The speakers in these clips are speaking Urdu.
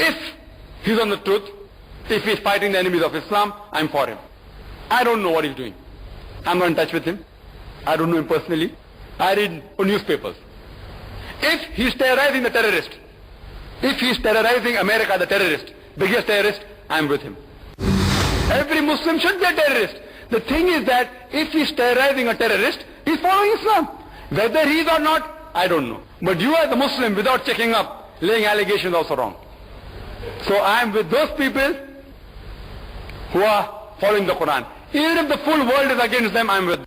If he's on the truth, if he's fighting the enemies of Islam, I'm for him. I don't know what he's doing. I'm not in touch with him. I don't know him personally. I read newspapers. If he's terrorizing the terrorist, if he's terrorizing America, the terrorist, biggest terrorist, I'm with him. Every Muslim should be a terrorist. The thing is that if he's terrorizing a terrorist, he's following Islam. Whether he is or not, I don't know. But you as a Muslim, without checking up, laying allegations also wrong. So I am with those people who are following the Quran. Even if the full world is against them, I am with them.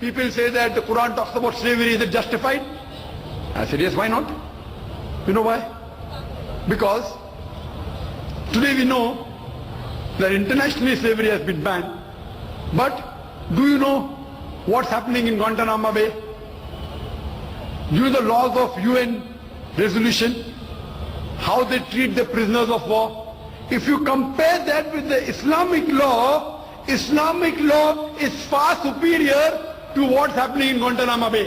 People say that the Quran talks about slavery, is it justified? I said yes, why not? You know why? Because today we know that internationally slavery has been banned, but do you know what's happening in Guantanamo Bay? Do you know the laws of UN resolution? How they treat the prisoners of war? If you compare that with the Islamic law is far superior to what's happening in Guantanamo Bay.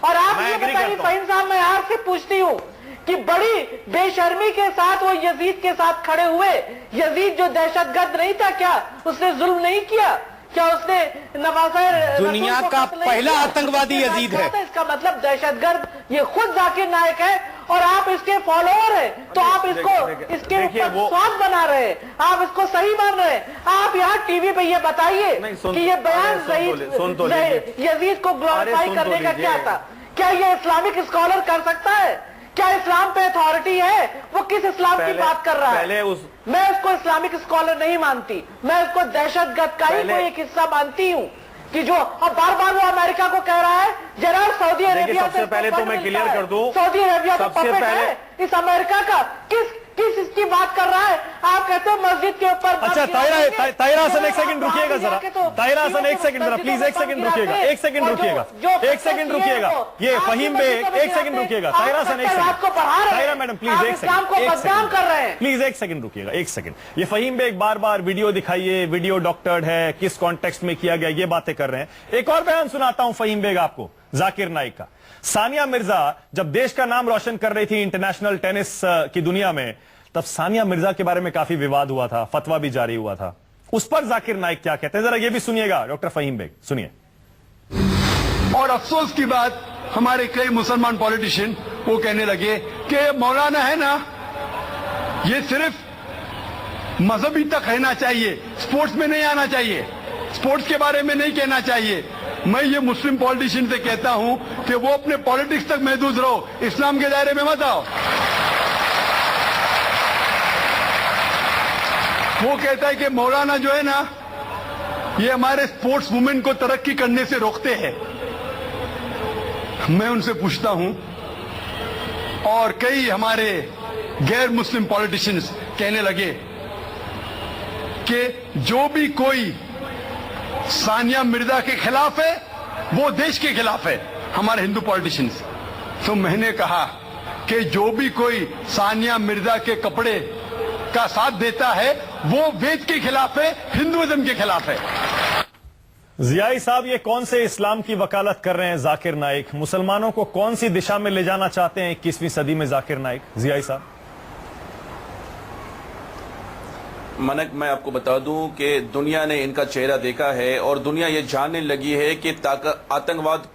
اور آپ میں یہ agree بتائیے کرتا ہوں۔ فہیم صاحب، میں آپ سے پوچھتی ہوں کہ بڑی بے شرمی کے ساتھ وہ یزید کے ساتھ کھڑے ہوئے، یزید جو دہشت گرد نہیں تھا کیا اس نے ظلم نہیں کیا؟ کیا اس نے نوازہ دنیا کا پہلا آتنکوادی یزید ہے۔ اس کا مطلب دہشت گرد یہ خود ذاکر نائک ہے اور آپ اس کے فالوور ہیں، تو آپ اس کو اس کے اوپر سواد بنا رہے ہیں، آپ اس کو صحیح مان رہے ہیں۔ آپ یہاں ٹی وی پہ یہ بتائیے کہ یہ بیان یزید کو گلوریفائی کرنے کا کیا تھا؟ کیا یہ اسلامک اسکالر کر سکتا ہے؟ کیا اسلام پہ اتھارٹی ہے؟ وہ کس اسلام کی بات کر رہا ہے؟ میں اس کو اسلامک اسکالر نہیں مانتی، میں اس کو دہشت گرد کا ہی کوئی ایک حصہ مانتی ہوں کہ جو اب بار بار وہ امریکہ کو کہہ رہا ہے جناب سعودی عربیہ سب سے پہلے تو میں کلیئر کر دوں، سعودی عربیہ تو سب سے پپٹ پہلے ہے اس امریکہ کا، کس اس کی بات کر رہا ہے؟ آپ کہتے ہیں مسجد کے اوپر۔ اچھا طاہرہ حسن ایک سیکنڈ رکیے گا ذرا، طاہرہ حسن ایک سیکنڈ ذرا پلیز، ایک سیکنڈ رکیے گا، ایک سیکنڈ رکیے گا، ایک سیکنڈ رکیے گا، یہ فہیم بیگ ایک سیکنڈ رکیے گا، طاہرہ حسن ایک سیکنڈ، طاہرہ میڈم پلیز ایک سیکنڈ پلیز ایک سیکنڈ رکیے گا، ایک سیکنڈ۔ یہ فہیم بیگ بار بار ویڈیو دکھائیے، ویڈیو ڈاکٹرڈ ہے، کس کانٹیکسٹ میں کیا گیا، یہ باتیں کر رہے ہیں۔ ایک اور بیان سناتا ہوں فہیم بیگ آپ کو ذاکر نائک کا۔ ثانیہ مرزا جب دیش کا نام روشن کر رہی تھی انٹرنیشنل ٹینس کی دنیا میں، تب ثانیہ مرزا کے بارے میں کافی وواد ہوا تھا، فتویٰ بھی جاری ہوا تھا، اس پر ذاکر نائک کیا کہتے ہیں ذرا یہ بھی سنیے گا ڈاکٹر فہیم بیگ، سنیے۔ اور افسوس کی بات ہمارے کئی مسلمان پولیٹیشین وہ کہنے لگے کہ مولانا ہے نا یہ صرف مذہبی تک رہنا چاہیے، سپورٹس میں نہیں آنا چاہیے، سپورٹس کے بارے میں نہیں کہنا چاہیے۔ میں یہ مسلم پولیٹیشین سے کہتا ہوں کہ وہ اپنے پالیٹکس تک محدود رہو، اسلام کے دائرے میں مت آؤ۔ وہ کہتا ہے کہ مولانا جو ہے نا یہ ہمارے سپورٹس وومن کو ترقی کرنے سے روکتے ہیں۔ میں ان سے پوچھتا ہوں، اور کئی ہمارے غیر مسلم پولیٹیشینز کہنے لگے کہ جو بھی کوئی ثانیہ مرزا کے خلاف ہے وہ دیش کے خلاف ہے، ہمارے ہندو پولیٹیشینز۔ تو میں نے کہا کہ جو بھی کوئی ثانیہ مرزا کے کپڑے کا ساتھ دیتا ہے وہ وید کے خلاف ہے، ہندوازم کے خلاف ہے۔ ضیائی صاحب یہ کون سے اسلام کی وکالت کر رہے ہیں ذاکر نائک؟ مسلمانوں کو کون سی دشا میں لے جانا چاہتے ہیں 21ویں صدی میں ذاکر نائک؟ ضیائی صاحب منک میں آپ کو بتا دوں کہ دنیا نے ان کا چہرہ دیکھا ہے اور دنیا یہ جاننے لگی ہے کہ آتنکواد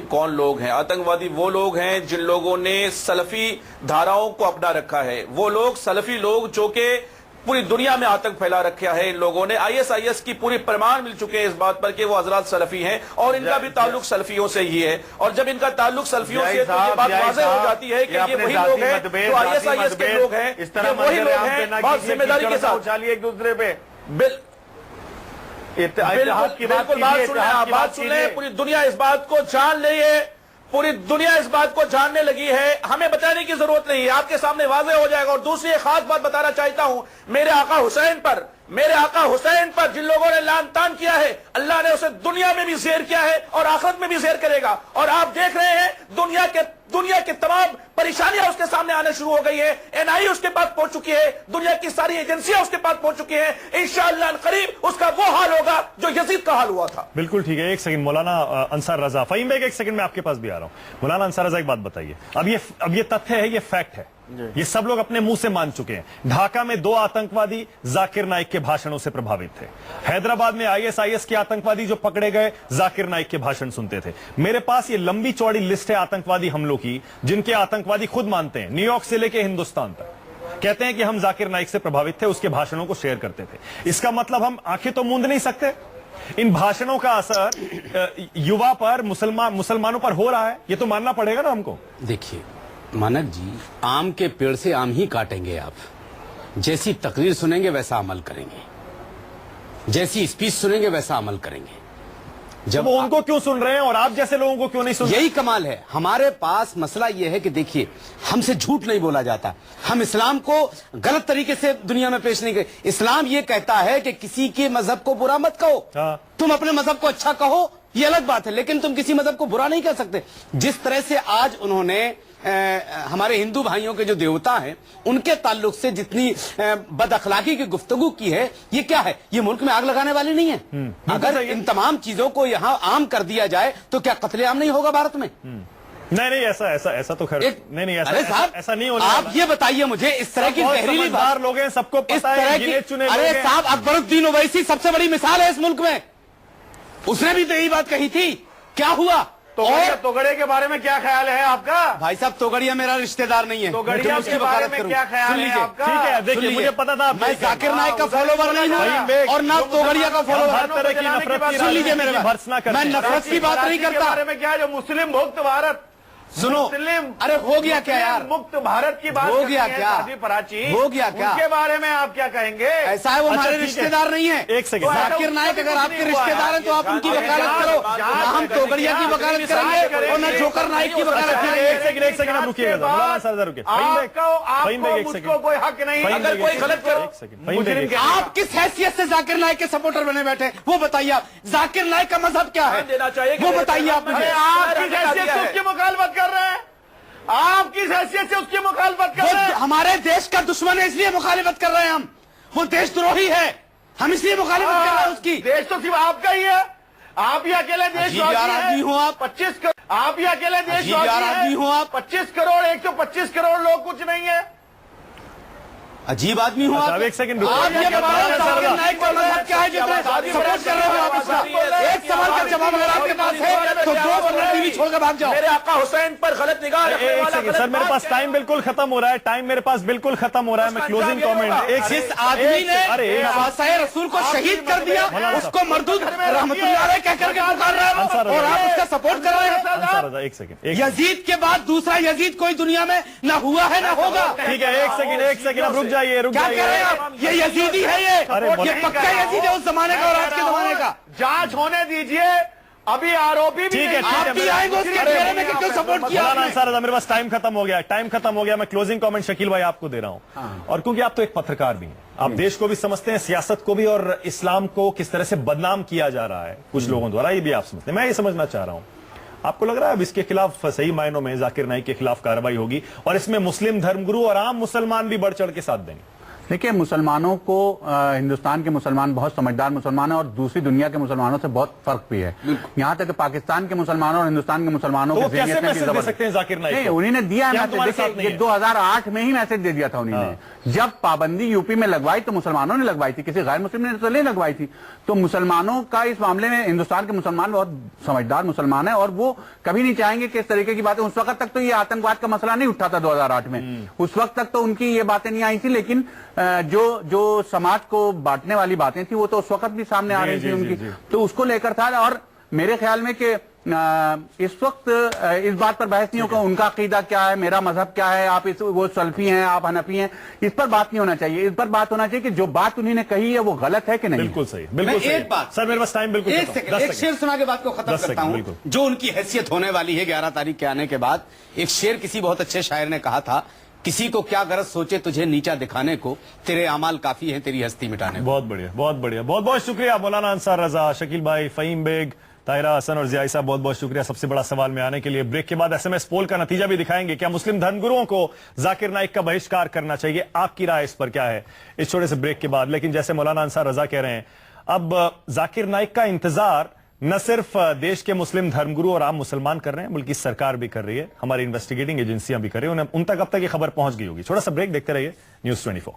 کون لوگ ہیں۔ آتنکوادی وہ لوگ ہیں جن لوگوں نے سلفی دھاراؤں کو اپنا رکھا ہے، وہ لوگ سلفی لوگ جو کہ پوری دنیا میں آتنک پھیلا رکھا ہے۔ ان لوگوں نے ISIS کی پوری پرمان مل چکے ہیں اس بات پر کہ وہ حضرات سلفی ہیں اور ان کا بھی تعلق سلفیوں سے ہی ہے، اور جب ان کا تعلق سلفیوں سے تو یہ بات واضح ہو جاتی ہے کہ یہ وہی لوگ ہیں جو ISIS کے لوگ ہیں، یہ وہی لوگ ہیں بہت ذمہ داری کے ساتھ ایک دوسرے پہ بالکل بات سن لیں، پوری دنیا اس بات کو جان رہی ہے، پوری دنیا اس بات کو جاننے لگی ہے، ہمیں بتانے کی ضرورت نہیں ہے، آپ کے سامنے واضح ہو جائے گا۔ اور دوسری ایک خاص بات بتانا چاہتا ہوں، میرے آقا حسین پر جن لوگوں نے لعن طعن کیا ہے، اللہ نے اسے دنیا میں بھی زیر کیا ہے اور آخرت میں بھی زیر کرے گا۔ اور آپ دیکھ رہے ہیں دنیا کے تمام پریشانیاں اس کے سامنے آنے شروع ہو گئی ہیں، NIA اس کے پاس پہنچ چکی ہے، دنیا کی ساری ایجنسیاں اس کے پاس پہنچ چکی ہیں، انشاءاللہ قریب اس کا وہ حال ہوگا جو یزید کا حال ہوا تھا۔ بالکل ٹھیک ہے، ایک سیکنڈ مولانا انصار رضا، فہیم بیگ ایک سیکنڈ میں آپ کے پاس بھی آ رہا ہوں۔ مولانا انصار رضا ایک بات بتائیے، اب یہ تتھیہ ہے، یہ فیکٹ ہے، یہ سب لوگ اپنے منہ سے مان چکے ہیں۔ ڈھاکہ میں 2 آتنکوادی ذاکر نائک کے بھاشنوں سے پربھاوت تھے، حیدرآباد میں ISIS کے آتنکوادی جو پکڑے گئے ذاکر نائک کے بھاشن سنتے تھے۔ میرے پاس یہ لمبی چوڑی لسٹ ہے آتنکوادی حملوں کی جن کے آتنکوادی خود مانتے ہیں، نیو یارک سے لے کے ہندوستان تک کہتے ہیں کہ ہم ذاکر نائک سے پربھاوت تھے، اس کے بھاشنوں کو شیئر کرتے تھے۔ اس کا مطلب ہم آنکھیں تو موند نہیں سکتے، ان بھاشنوں کا اثر یوا پر مسلمانوں پر ہو رہا ہے، یہ تو ماننا پڑے گا نا ہم کو۔ دیکھیے مانک جی، آم کے پیڑ سے آم ہی کاٹیں گے، آپ جیسی تقریر سنیں گے ویسا عمل کریں گے، جیسی اسپیچ سنیں گے ویسا عمل کریں گے۔ جب وہ ان کو کیوں سن رہے ہیں اور آپ جیسے لوگوں کو کیوں نہیں سن رہے؟ یہی کمال ہے ہمارے پاس۔ مسئلہ یہ ہے کہ دیکھیے ہم سے جھوٹ نہیں بولا جاتا، ہم اسلام کو غلط طریقے سے دنیا میں پیش نہیں کرتے۔ اسلام یہ کہتا ہے کہ کسی کے مذہب کو برا مت کہو، تم اپنے مذہب کو اچھا کہو، یہ الگ بات ہے، لیکن تم کسی مذہب کو برا نہیں کہہ سکتے۔ جس طرح سے آج انہوں نے ہمارے ہندو بھائیوں کے جو دیوتا ہیں ان کے تعلق سے جتنی بد اخلاقی کی گفتگو کی ہے، یہ کیا ہے؟ یہ ملک میں آگ لگانے والی نہیں ہے۔ اگر ان تمام چیزوں کو یہاں عام کر دیا جائے تو کیا قتل عام نہیں ہوگا بھارت میں؟ نہیں ایسا تو خیر نہیں ارے صاحب ایسا نہیں ہونا. آپ یہ بتائیے مجھے اس طرح کی زہریلی بات لوگ ہیں, سب کو اس پتا طرح ہے, کی گنے چنے لوگ ارے ہیں. صاحب اکبر الدین اویسی سب سے بڑی مثال ہے اس ملک میں, اس نے بھی تو یہی بات کہی تھی. کیا ہوا؟ توگڑے کے بارے میں کیا خیال ہے آپ کا؟ بھائی صاحب توگڑیا میرا رشتہ دار نہیں ہے, توگڑیا کے بارے میں کیا خیال ہے آپ کا؟ ٹھیک ہے دیکھیے مجھے پتا تھا میں ذاکر نائک کا فالوور نہیں ہوں اور نہ توگڑیا کا فالوور. ہر طرح کی نفرت سن لیجیے میرے بات, میں نفرت کی بات نہیں کرتا. بارے میں کیا جو مسلم مکت بھارت, سنو ارے ہو گیا کیا یار, مکت بھارت کی بات ہو گیا کیا, پراچی ہو گیا کیا, اس کے بارے میں آپ کیا کہیں گے؟ ایسا ہے وہ ہمارے رشتہ دار نہیں ہے. ایک سیکنڈ, ذاکر نائک اگر آپ کے رشتہ دار ہیں تو آپ ان کی وکالت کرو, نہ ہم توگڑیا کی وکالت کریں گے اور نہ جوکر نائک کی وکالت کریں گے. ایک سیکنڈ آپ رکیے گا, مولانا صاحب رکیے. مجھ کو کوئی حق نہیں. اگر کوئی غلط کرو, آپ کس حیثیت سے ذاکر نائک کے سپورٹر بنے بیٹھے وہ بتائیے. آپ ذاکر نائک کا مذہب کیا ہے دینا چاہیے وہ بتائیے. آپ مجھے آپ کس حیثیت سے اس کی مخالفت کر رہے ہیں؟ آپ کس حیثیت سے اس کی مخالفت کر رہے ہیں؟ ہمارے دیش کا دشمن ہے اس لیے مخالفت کر رہے ہیں ہم. وہ دیش دروہی ہے, ہم اس لیے مخالفت کر رہے ہیں اس کی. دیش تو صرف آپ کا ہی ہے, آپ ہی اکیلے دیش آدمی ہوں آپ, 25 کروڑ, آپ ہی اکیلے دیش آدمی ہوں آپ, 25 کروڑ 125 کروڑ لوگ کچھ نہیں ہے. عجیب آدمی ہوں آپ. ایک سیکنڈ آپ یہ بتائیں ذاکر نائک کا مذہب کیا ہے جو سپورٹ کر رہے ہو آپ اس کا؟ ایک سوال کا جواب اگر آپ کے پاس ہے تو جو ٹی وی چھوڑ کر بھاگ جاؤ. میرے آقا حسین پر غلط نگاہ رکھنے والا غلط سر میرے بات پاس ہے. ٹائم بالکل ختم ہو رہا ہے, ٹائم میرے پاس بالکل ختم ہو رہا ہے. میں کلوزنگ کامنٹ جس آدمی نے آسائے رسول کو شہید کر دیا اس کو مردود رحمت اللہ علیہ کہہ کر کے پکار رہے ہو اور آپ اس کا سپورٹ کر رہے ہیں. ایک سیکنڈ, یزید کے بعد دوسرا یزید کوئی دنیا میں نہ ہوا ہے نہ ہوگا. ٹھیک ہے ایک سیکنڈ اب رک جائیے, کیا کہہ رہے ہیں آپ؟ یہ یزیدی ہے, یہ پکا یزید ہے اس زمانے کا اور آج کے زمانے کا. جانچ ہونے دیجئے, ابھی آروپی بھی ٹھیک ہے, آپ بھی آئیں گے اس کے گھیرے میں کہ کیوں سپورٹ کیا آپ نے؟ مولانا صاحب میرے پاس ٹائم ختم ہو گیا. میں کلوزنگ کامنٹ شکیل بھائی آپ کو دے رہا ہوں, اور کیونکہ آپ تو ایک پترکار بھی ہیں, آپ دیش کو بھی سمجھتے ہیں, سیاست کو بھی, اور اسلام کو کس طرح سے بدنام کیا جا رہا ہے کچھ لوگوں دوارا, یہ بھی آپ سمجھتے ہیں. میں یہ سمجھنا چاہ رہا ہوں, آپ کو لگ رہا ہے اب اس کے خلاف صحیح معنوں میں ذاکر نائک کے خلاف کارروائی ہوگی اور اس میں مسلم دھرم گرو اور عام مسلمان بھی بڑھ چڑھ کے ساتھ دیں گے؟ دیکھیں, مسلمانوں کو ہندوستان کے مسلمان بہت سمجھدار مسلمان ہیں اور دوسری دنیا کے مسلمانوں سے بہت فرق بھی ہے. یہاں تک کہ پاکستان کے مسلمانوں اور ہندوستان کے مسلمانوں تو کے وہ کیسے میسج دے سکتے ہیں ذاکر نائک کو؟ انہیں نے دیا کیا میسج. تمہارے ساتھ دیکھیں نہیں یہ 2008 میں ہی میسج دے دیا تھا انہوں نے. جب پابندی یوپی میں لگوائی تو مسلمانوں نے لگوائی تھی, کسی غیر مسلم نے تو نہیں لگوائی تھی. تو مسلمانوں کا اس معاملے میں ہندوستان کے مسلمان بہت سمجھدار مسلمان ہیں اور وہ کبھی نہیں چاہیں گے کہ اس طریقے کی باتیں. اس وقت تک تو یہ آتنکواد کا مسئلہ نہیں اٹھا تھا 2008 میں, اس وقت تک تو ان کی یہ باتیں نہیں آئی تھی. لیکن جو سماج کو بانٹنے والی باتیں تھیں وہ تو اس وقت بھی سامنے آ رہی تھی ان کی, تو اس کو لے کر تھا. اور میرے خیال میں کہ اس وقت اس بات پر بحث نہیں ہوگا ان کا عقیدہ کیا ہے, میرا مذہب کیا ہے, آپ وہ سلفی ہیں, آپ حنفی ہیں, اس پر بات نہیں ہونا چاہیے. اس پر بات ہونا چاہیے کہ جو بات انہوں نے کہی ہے وہ غلط ہے کہ نہیں. بالکل صحیح, بالکل صحیح. ایک بات سر میرے پاس ٹائم بالکل ایک شعر سنا کے بات کو ختم کرتا ہوں. جو ان کی حیثیت ہونے والی ہے 11 تاریخ کے آنے کے بعد, ایک شعر کسی بہت اچھے شاعر نے کہا تھا, کسی کو کیا غرض سوچے تجھے نیچا دکھانے کو, تیرے اعمال کافی ہیں تیری ہستی مٹانے کو. بہت بڑھیا, بہت بڑھیا, بہت بہت شکریہ مولانا انصار رضا, شکیل بھائی, فہیم بیگ, طاہرہ حسن اور ضیاء صاحب, بہت بہت شکریہ سب سے بڑا سوال میں آنے کے لیے. بریک کے بعد SMS پول کا نتیجہ بھی دکھائیں گے. کیا مسلم دھرم گروؤں کو ذاکر نائک کا بہشکار کرنا چاہیے؟ آپ کی رائے اس پر کیا ہے اس چھوٹے سے بریک کے بعد. لیکن جیسے مولانا انصار رضا کہہ رہے ہیں, اب ذاکر نائک کا انتظار نہ صرف دیش کے مسلم دھرم گرو اور عام مسلمان کر رہے ہیں بلکہ سرکار بھی کر رہی ہے, ہماری انویسٹیگیٹنگ ایجنسیاں بھی کر رہی ہیں. ان تک اب تک یہ خبر پہنچ گئی ہوگی. چھوٹا سا بریک, دیکھتے رہیے نیوز 24.